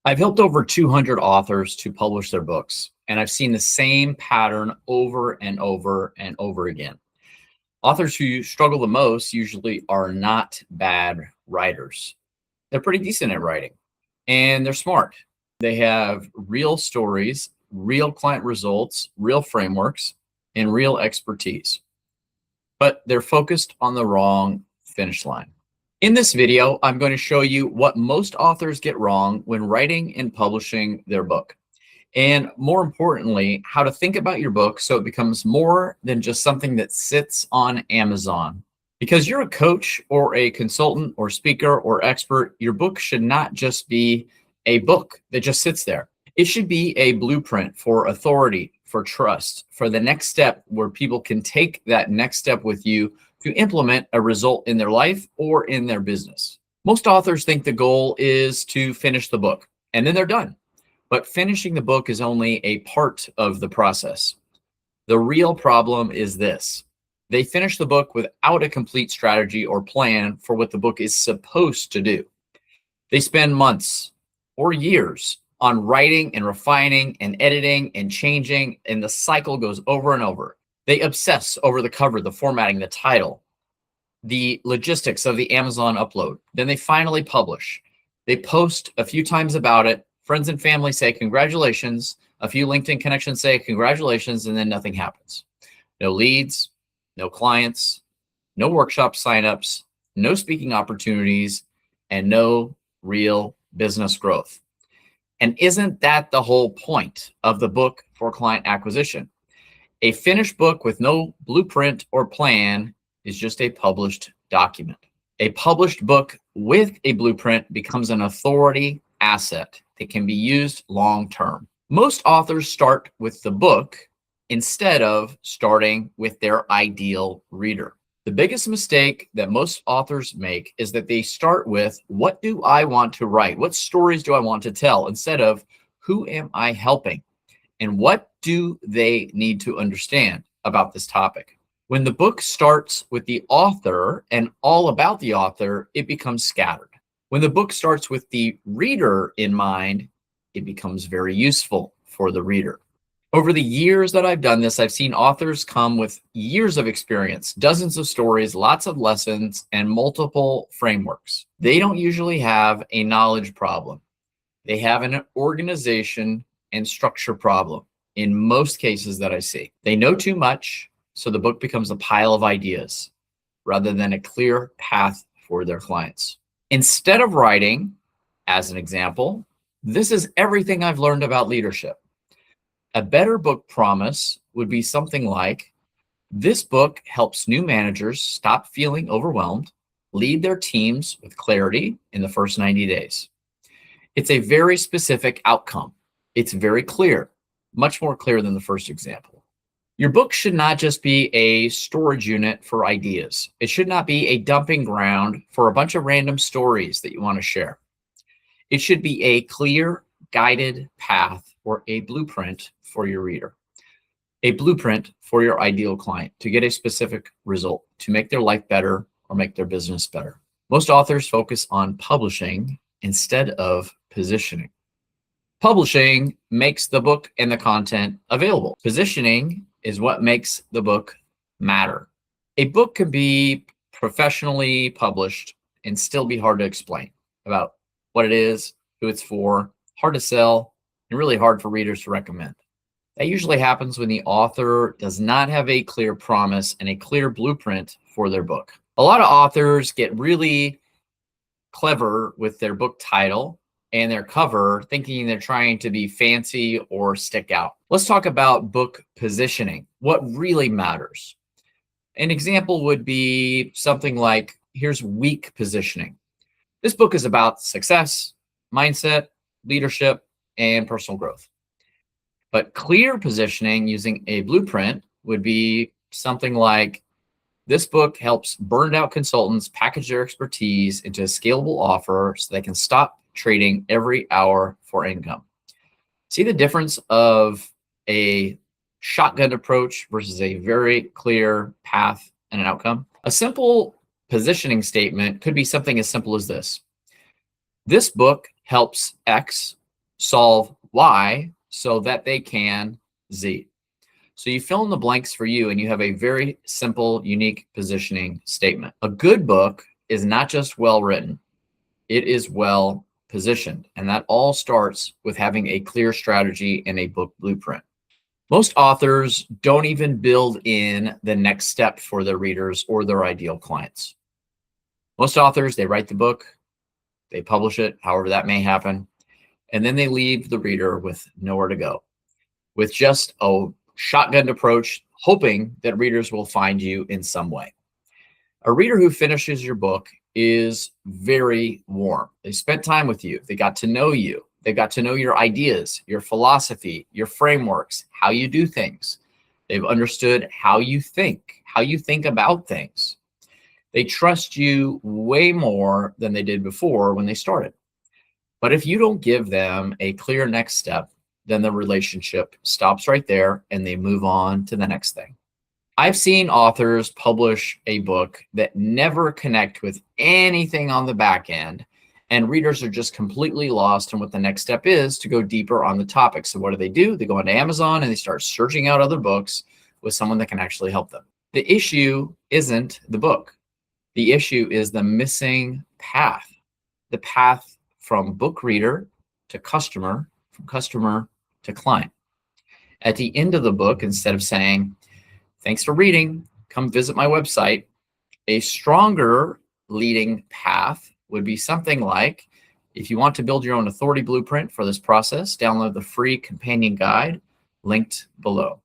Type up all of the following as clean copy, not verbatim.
I've helped over 200 authors to publish their books, and I've seen the same pattern over and over and over again. Authors who struggle the most usually are not bad writers. They're pretty decent at writing, and they're smart. They have real stories, real client results, real frameworks, and real expertise, but they're focused on the wrong finish line. In this video, I'm going to show you what most authors get wrong when writing and publishing their book. And more importantly, how to think about your book so it becomes more than just something that sits on Amazon. Because you're a coach or a consultant or speaker or expert, your book should not just be a book that just sits there. It should be a blueprint for authority, for trust, for the next step where people can take that next step with you to implement a result in their life or in their business. Most authors think the goal is to finish the book and then they're done. But finishing the book is only a part of the process. The real problem is this: they finish the book without a complete strategy or plan for what the book is supposed to do. They spend months or years on writing and refining and editing and changing, and the cycle goes over and over. They obsess over the cover, the formatting, the title, the logistics of the Amazon upload. Then they finally publish. They post a few times about it. Friends and family say, congratulations. A few LinkedIn connections say, congratulations, and then nothing happens. No leads, no clients, no workshop signups, no speaking opportunities, and no real business growth. And isn't that the whole point of the book for client acquisition? A finished book with no blueprint or plan is just a published document. A published book with a blueprint becomes an authority asset that can be used long-term. Most authors start with the book instead of starting with their ideal reader. The biggest mistake that most authors make is that they start with, what do I want to write? What stories do I want to tell? Instead of, who am I helping? And what do they need to understand about this topic? When the book starts with the author and all about the author, it becomes scattered. When the book starts with the reader in mind, it becomes very useful for the reader. Over the years that I've done this, I've seen authors come with years of experience, dozens of stories, lots of lessons, and multiple frameworks. They don't usually have a knowledge problem. They have an organization and structure problem in most cases that I see. They know too much, so the book becomes a pile of ideas rather than a clear path for their clients. Instead of writing, as an example, this is everything I've learned about leadership. A better book promise would be something like, this book helps new managers stop feeling overwhelmed, lead their teams with clarity in the first 90 days. It's a very specific outcome. It's very clear, much more clear than the first example. Your book should not just be a storage unit for ideas. It should not be a dumping ground for a bunch of random stories that you want to share. It should be a clear, guided path or a blueprint for your reader, a blueprint for your ideal client to get a specific result, to make their life better or make their business better. Most authors focus on publishing instead of positioning. Publishing makes the book and the content available. Positioning is what makes the book matter. A book can be professionally published and still be hard to explain about what it is, who it's for, hard to sell, and really hard for readers to recommend. That usually happens when the author does not have a clear promise and a clear blueprint for their book. A lot of authors get really clever with their book title and their cover, thinking they're trying to be fancy or stick out. Let's talk about book positioning, what really matters. An example would be something like, here's weak positioning. This book is about success, mindset, leadership, and personal growth. But clear positioning using a blueprint would be something like, this book helps burned out consultants package their expertise into a scalable offer so they can stop trading every hour for income. See the difference of a shotgun approach versus a very clear path and an outcome? A simple positioning statement could be something as simple as this. This book helps X solve Y so that they can Z. So you fill in the blanks for you, and you have a very simple, unique positioning statement. A good book is not just well written, it is well positioned. And that all starts with having a clear strategy and a book blueprint. Most authors don't even build in the next step for their readers or their ideal clients. Most authors, they write the book, they publish it, however that may happen, and then they leave the reader with nowhere to go, with just a shotgun approach, hoping that readers will find you in some way. A reader who finishes your book is very warm. They spent time with you. They got to know you. They got to know your ideas, your philosophy, your frameworks, how you do things. They've understood how you think about things. They trust you way more than they did before when they started. But if you don't give them a clear next step, then the relationship stops right there and they move on to the next thing. I've seen authors publish a book that never connect with anything on the back end, and readers are just completely lost in what the next step is to go deeper on the topic. So what do? They go onto Amazon and they start searching out other books with someone that can actually help them. The issue isn't the book. The issue is the missing path, the path from book reader to customer, from customer to client. At the end of the book, instead of saying, "Thanks for reading, come visit my website," a stronger leading path would be something like, "If you want to build your own authority blueprint for this process, download the free companion guide linked below."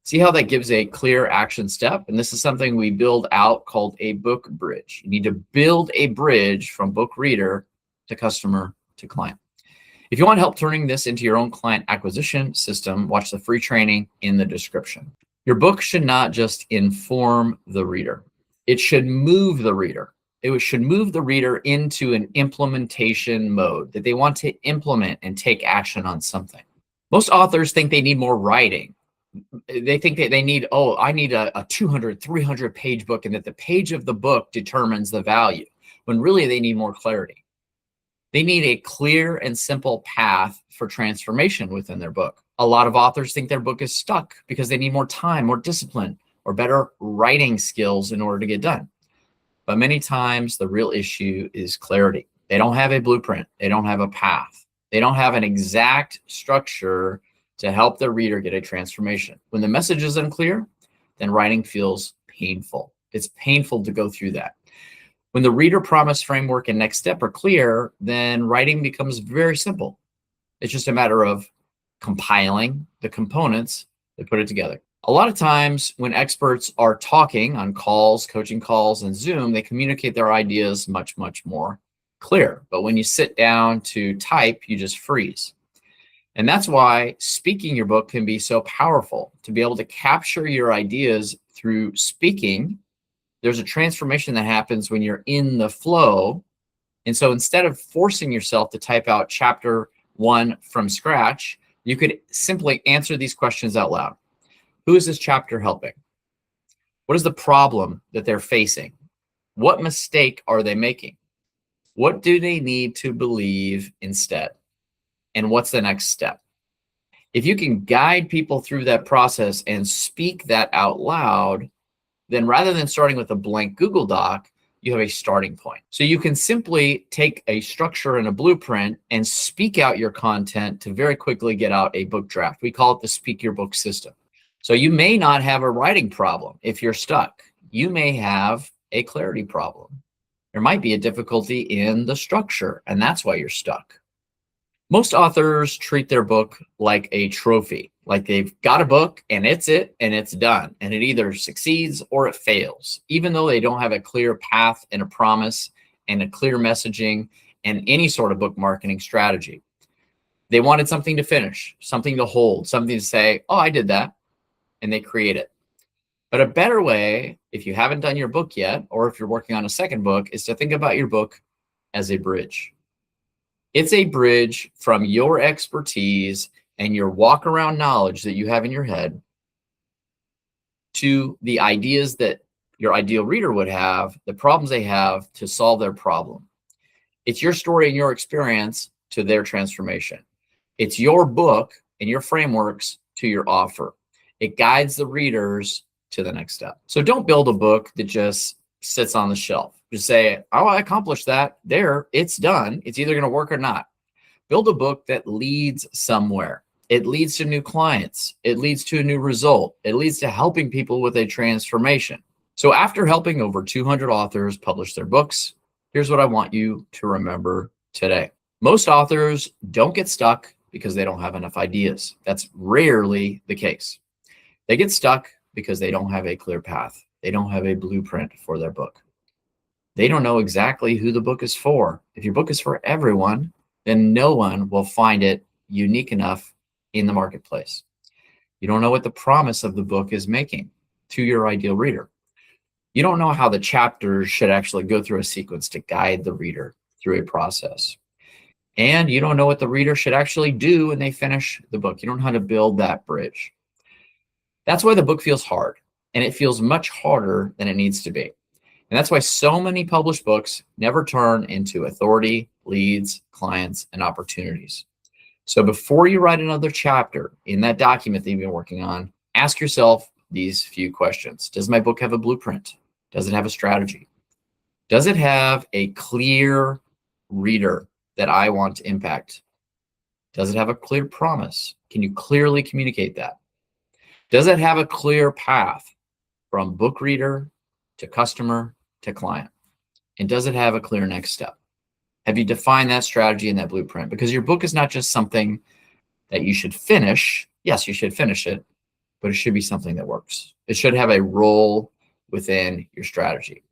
See how that gives a clear action step? And this is something we build out called a book bridge. You need to build a bridge from book reader to customer to client. If you want help turning this into your own client acquisition system, watch the free training in the description. Your book should not just inform the reader. It should move the reader. It should move the reader into an implementation mode, that they want to implement and take action on something. Most authors think they need more writing. They think that they need, I need a 200, 300 page book, and that the page of the book determines the value, when really they need more clarity. They need a clear and simple path for transformation within their book. A lot of authors think their book is stuck because they need more time, more discipline, or better writing skills in order to get done. But many times the real issue is clarity. They don't have a blueprint. They don't have a path. They don't have an exact structure to help the reader get a transformation. When the message is unclear, then writing feels painful. It's painful to go through that. When the reader promise, framework, and next step are clear, then writing becomes very simple. It's just a matter of compiling the components that put it together. A lot of times when experts are talking on calls, coaching calls, and Zoom, they communicate their ideas much, much more clear. But when you sit down to type, you just freeze. And that's why speaking your book can be so powerful. To be able to capture your ideas through speaking, there's a transformation that happens when you're in the flow. And so instead of forcing yourself to type out chapter 1 from scratch, you could simply answer these questions out loud. Who is this chapter helping? What is the problem that they're facing? What mistake are they making? What do they need to believe instead? And what's the next step? If you can guide people through that process and speak that out loud, then rather than starting with a blank Google Doc, you have a starting point. So you can simply take a structure and a blueprint and speak out your content to very quickly get out a book draft. We call it the Speak Your Book system. So you may not have a writing problem if you're stuck. You may have a clarity problem. There might be a difficulty in the structure, and that's why you're stuck. Most authors treat their book like a trophy, like they've got a book and it's done. And it either succeeds or it fails, even though they don't have a clear path and a promise and a clear messaging and any sort of book marketing strategy. They wanted something to finish, something to hold, something to say, "Oh, I did that," and they create it. But a better way, if you haven't done your book yet, or if you're working on a second book, is to think about your book as a bridge. It's a bridge from your expertise and your walk around knowledge that you have in your head to the ideas that your ideal reader would have, the problems they have to solve their problem. It's your story and your experience to their transformation. It's your book and your frameworks to your offer. It guides the readers to the next step. So don't build a book that just sits on the shelf. Just say, oh, I accomplished that. There, it's done. It's either going to work or not. Build a book that leads somewhere. It leads to new clients. It leads to a new result. It leads to helping people with a transformation. So after helping over 200 authors publish their books, here's what I want you to remember today. Most authors don't get stuck because they don't have enough ideas. That's rarely the case. They get stuck because they don't have a clear path. They don't have a blueprint for their book. They don't know exactly who the book is for. If your book is for everyone, then no one will find it unique enough in the marketplace. You don't know what the promise of the book is making to your ideal reader. You don't know how the chapters should actually go through a sequence to guide the reader through a process. And you don't know what the reader should actually do when they finish the book. You don't know how to build that bridge. That's why the book feels hard, and it feels much harder than it needs to be. And that's why so many published books never turn into authority, leads, clients, and opportunities. So before you write another chapter in that document that you've been working on, ask yourself these few questions. Does my book have a blueprint? Does it have a strategy? Does it have a clear reader that I want to impact? Does it have a clear promise? Can you clearly communicate that? Does it have a clear path from book reader to customer to client? And does it have a clear next step? Have you defined that strategy and that blueprint? Because your book is not just something that you should finish. Yes, you should finish it, but it should be something that works. It should have a role within your strategy.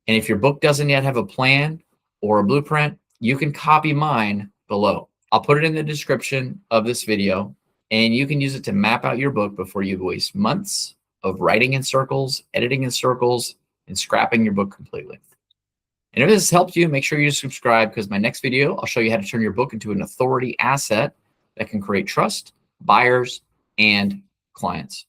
And if your book doesn't yet have a plan or a blueprint, you can copy mine below. I'll put it in the description of this video, and you can use it to map out your book before you waste months of writing in circles, editing in circles, and scrapping your book completely. And if this has helped you, make sure you subscribe, because my next video, I'll show you how to turn your book into an authority asset that can create trust, buyers, and clients.